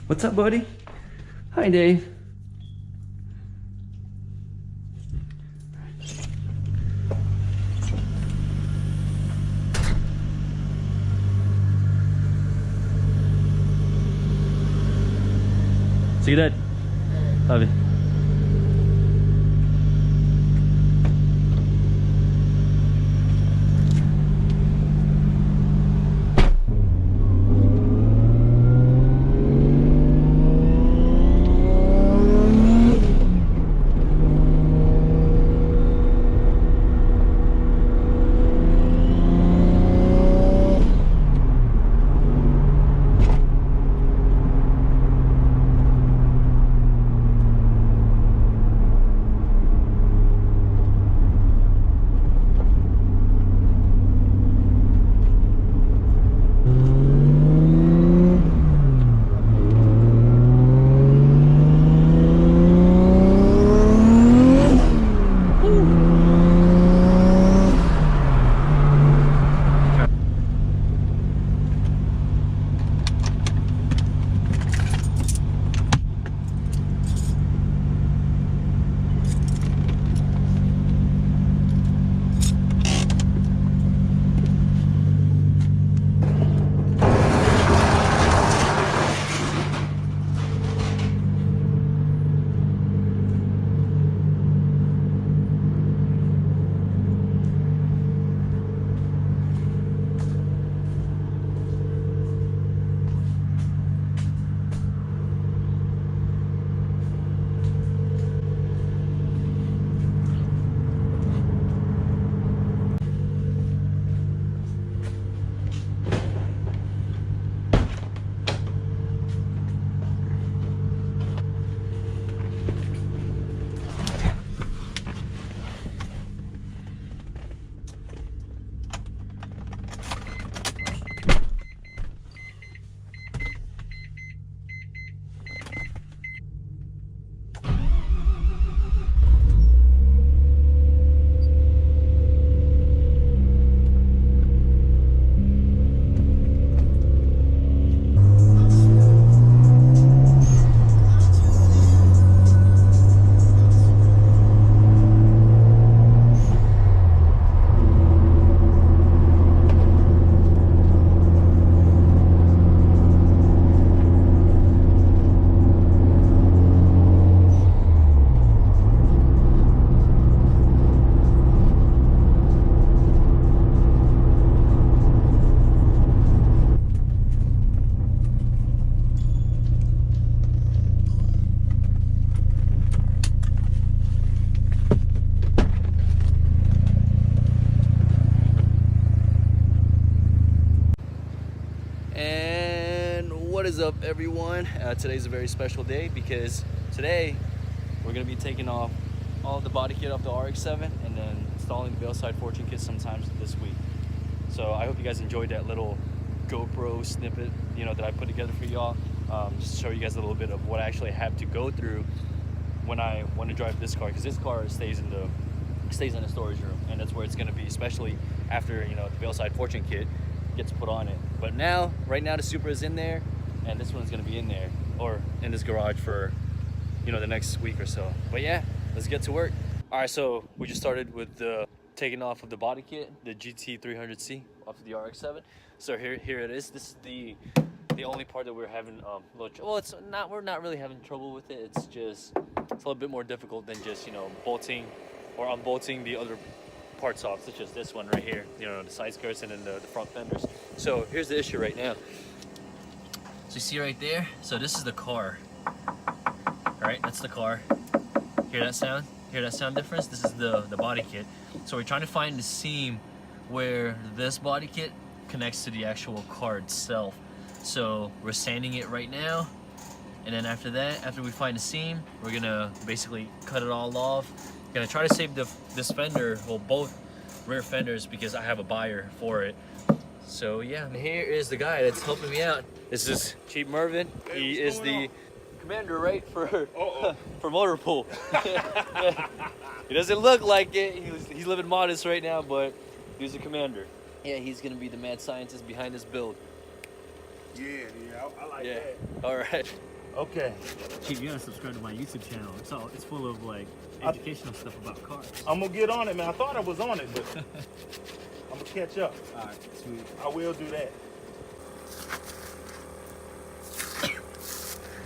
What's up, buddy? Hi, Dave. See you, Dad. Love you. What is up, everyone? Today's a very special day because today we're going to be taking off all the body kit off the RX7 and then installing the Veilside fortune kit sometimes this week. So I hope you guys enjoyed that little GoPro snippet, that I put together for y'all, just to show you guys a little bit of what I actually have to go through when I want to drive this car, because this car stays in the storage room, and that's where it's going to be, especially after the Veilside fortune kit gets put on it. But right now the Supra is in there, and this one's gonna be in there, or in this garage for the next week or so. But yeah, let's get to work. All right, so we just started with the taking off of the body kit, the GT300C off of the RX7. So here it is. This is the only part that we're having we're not really having trouble with it. It's a little bit more difficult than just bolting or unbolting the other parts off, such as this one right here, the side skirts and then the front fenders. So here's the issue right now. So you see right there, so this is the car. All right, that's the car. Hear that sound? Hear that sound difference? This is the body kit. So we're trying to find the seam where this body kit connects to the actual car itself. So we're sanding it right now, and then after that, after we find the seam, we're gonna basically cut it all off. Gonna try to save this fender, well, both rear fenders, because I have a buyer for it. So yeah, and here is the guy that's helping me out. This is Chief Mervin. Hey, he is the commander, right, for motor pool. He doesn't look like it. He's living modest right now, but he's a commander. Yeah, he's gonna be the mad scientist behind this build. Yeah, I like that. All right. Okay. Chief, you gotta subscribe to my YouTube channel. It's full of like educational stuff about cars. I'm gonna get on it, man. I thought I was on it, but I'm gonna catch up. All right, sweet. I will do that.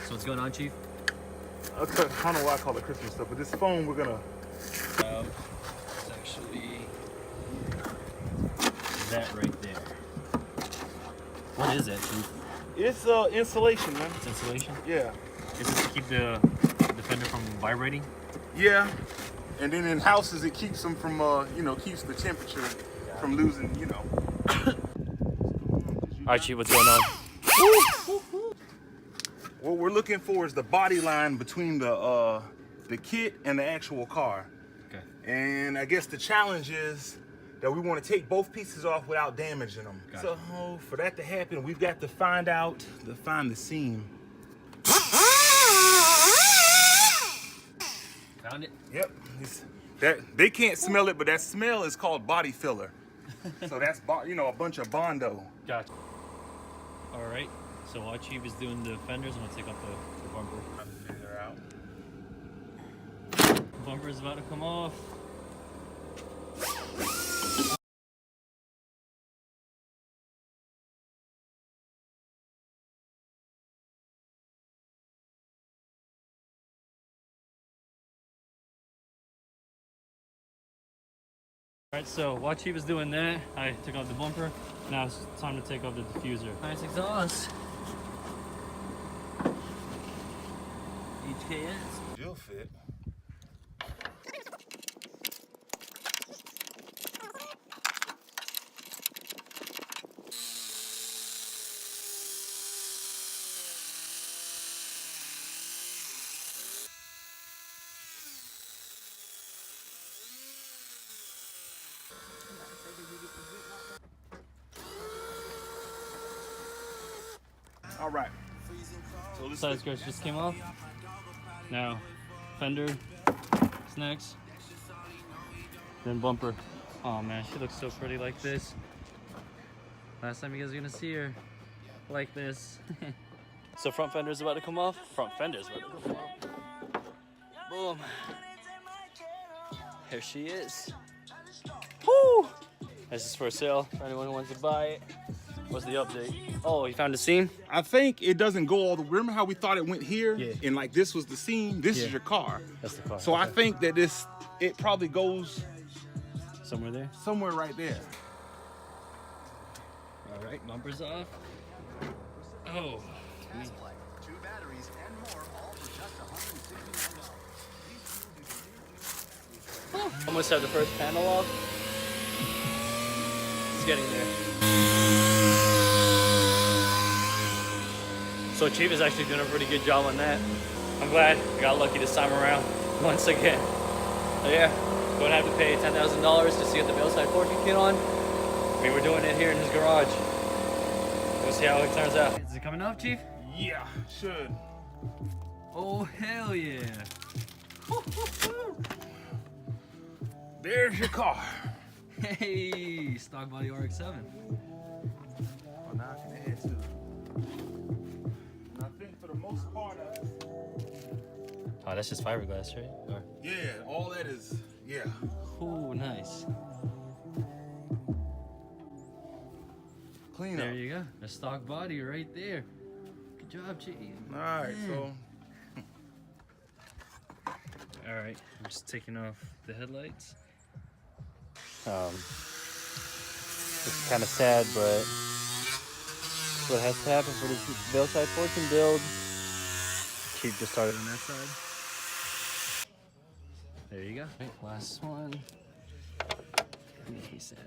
So what's going on, Chief? Okay, I don't know why I call it Christmas stuff, but this phone we're gonna. It's actually that right there. What is that, Chief? It's insulation, man. It's insulation? Yeah. Is it to keep the fender from vibrating? Yeah. And then in houses, it keeps them from, keeps the temperature from losing, All right, Chief, what's going on? What we're looking for is the body line between the kit and the actual car. Okay. And I guess the challenge is that we want to take both pieces off without damaging them. Gotcha. So for that to happen, we've got to find the seam. Found it? Yep. They can't smell it, but that smell is called body filler. So that's a bunch of Bondo. Gotcha. All right. So while Chief is doing the fenders, I'm gonna take off the bumper. Figure out. Bumper is about to come off. All right, so while Chief is doing that, I took off the bumper. Now it's time to take off the diffuser. Nice exhaust. HKS. Still fit. All right. So Side skirts just came off. Now, fender is next. Then bumper. Oh man, she looks so pretty like this. Last time you guys are gonna see her like this. So front fender's about to come off. Front fender's about to come off. Boom. Here she is. Woo! This is for sale for anyone who wants to buy it. What's the update? Oh, you found the seam? I think it doesn't go all the. Remember how we thought it went here? Yeah. And like this was the seam? This is your car. That's the car. So I think that it probably goes somewhere there. somewhere right there. All right, bumper's off. Oh. Two batteries and more, all for just $169. Almost have the first panel off. It's getting there. So Chief is actually doing a pretty good job on that. I'm glad I got lucky this time around once again. So yeah, going to have to pay $10,000 just to get the Veilside forking kit on. I mean, we're doing it here in his garage. We'll see how it turns out. Is it coming off, Chief? Yeah, should. Oh, hell yeah. There's your car. Hey, stock body RX7. Oh, now I can add to it. I think for the most part of it. Oh, that's just fiberglass, right? Or... Yeah, all that is, yeah. Ooh, nice. Clean There up. you go. The stock body right there. Good job, Chief. All right, so. All right, I'm just taking off the headlights. It's kind of sad, but what has to happen for this Veilside forking build. Chief just started On that side. There you go. Right, last one. He said.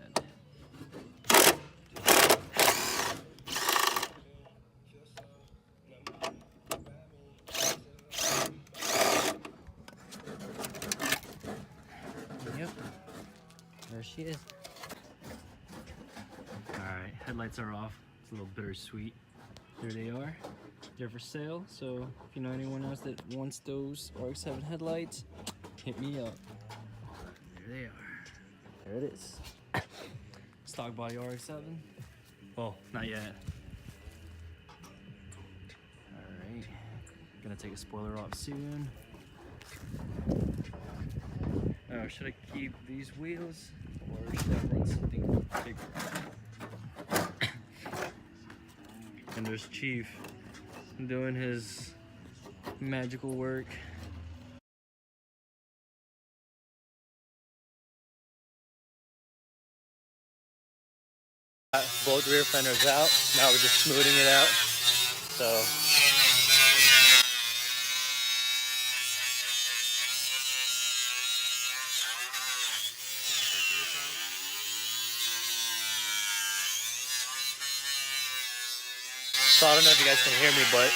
Yep. There she is. Alright, headlights are off. It's a little bittersweet. There they are. They're for sale, so if you know anyone else that wants those RX7 headlights, hit me up. There they are. There it is. Stock body RX7. Well, not yet. Alright. Gonna take a spoiler off soon. Oh, should I keep these wheels or should I run something bigger? And there's Chief doing his magical work. Both rear fenders out. Now we're just smoothing it out. So. So I don't know if you guys can hear me, but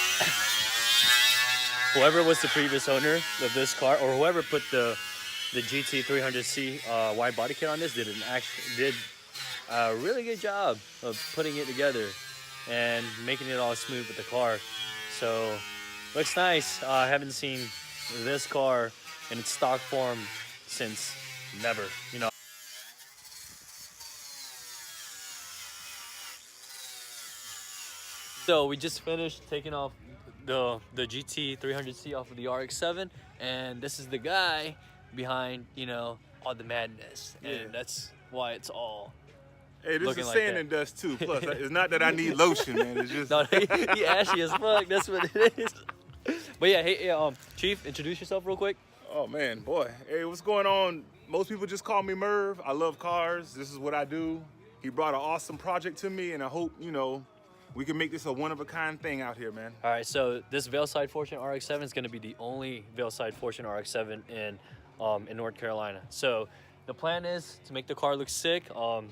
whoever was the previous owner of this car, or whoever put the GT300C wide body kit on this, did a really good job of putting it together and making it all smooth with the car. So looks nice. I haven't seen this car in its stock form since never, you know. So we just finished taking off the GT300C off of the RX7, and this is the guy behind, you know, all the madness, and that's why it's all. Hey, this is like sand that. and dust too. Plus, it's not that I need lotion, man. It's just. No, he ashy as fuck. That's what it is. But yeah, hey, Chief, introduce yourself real quick. Oh man, boy. Hey, what's going on? Most people just call me Merv. I love cars. This is what I do. He brought an awesome project to me, and I hope, you know, we can make this a one-of-a-kind thing out here, man. All right, so this Veilside Fortune RX7 is going to be the only Veilside Fortune RX7 in North Carolina. So the plan is to make the car look sick.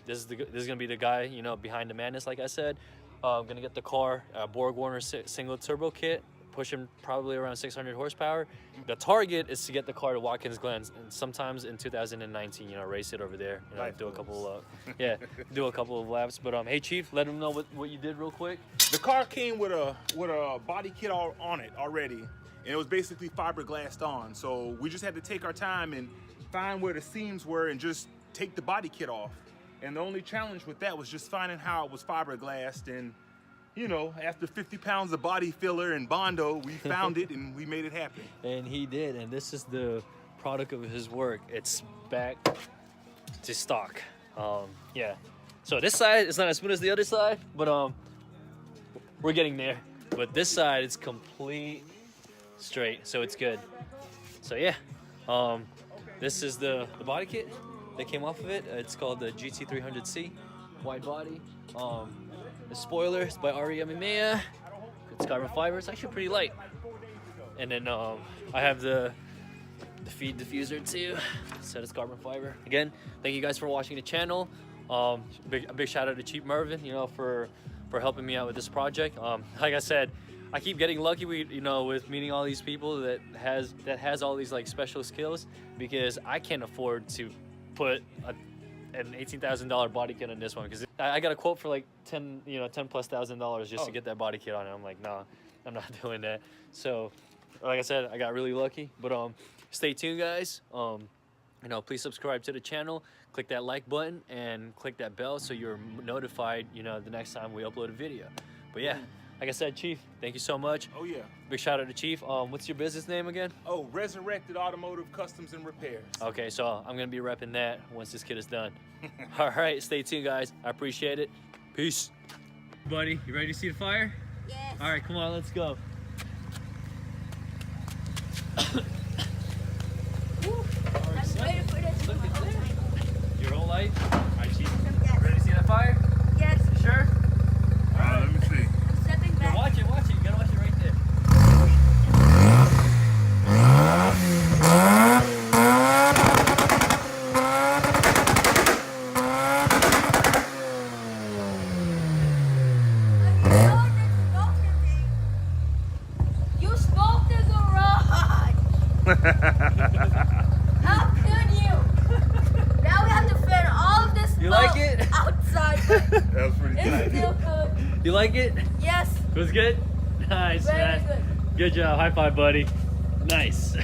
This is going to be the guy, you know, behind the madness, like I said. I'm going to get the car Borg Warner single turbo kit, pushing probably around 600 horsepower. The target is to get the car to Watkins Glen, and sometimes in 2019, you know, race it over there, you know, do a couple of laps. But hey, Chief, let them know what you did real quick. The car came with a body kit on it already, and it was basically fiberglassed on. So we just had to take our time and find where the seams were and just take the body kit off. And the only challenge with that was just finding how it was fiberglassed. And you know, after 50 pounds of body filler and Bondo, we found it and we made it happen. And he did, and this is the product of his work. It's back to stock. Yeah. So this side is not as smooth as the other side, but we're getting there. But this side is complete straight, so it's good. So yeah, this is the body kit that came off of it. It's called the GT300C wide body. The spoiler is by RX7. It's carbon fiber. It's actually pretty light. And then I have the feed diffuser too. So it's carbon fiber. Again, thank you guys for watching the channel. A big shout out to Chief Mervin, you know, for helping me out with this project. Like I said, I keep getting lucky with meeting all these people that has all these like special skills, because I can't afford to put an $18,000 body kit on this one, because I got a quote for like $10,000+ just to get that body kit on it. I'm like, nah, I'm not doing that. So like I said, I got really lucky. But stay tuned, guys. You know, please subscribe to the channel, click that like button, and click that bell so you're notified, you know, the next time we upload a video. But yeah, like I said, Chief, thank you so much. Oh yeah. Big shout out to Chief. What's your business name again? Oh, Resurrected Automotive Customs and Repairs. Okay, so I'm gonna be repping that once this kit is done. All right, stay tuned, guys. I appreciate it. Peace. Buddy, you ready to see the fire? Yes. All right, come on, let's go. I'm waiting for this. Look at that. Your whole life? All right, Chief. Yes. Ready to see that fire? Yes. You sure? All right, let me see. I'm stepping back. Watch it. You gotta watch it right there. You smoked the garage. How could you? Now we have to fit all of this smoke You like it? outside. That was pretty It's good. still good. You like it? Yes. It was good? Nice, Very man. good. Good job. High five, buddy. Nice.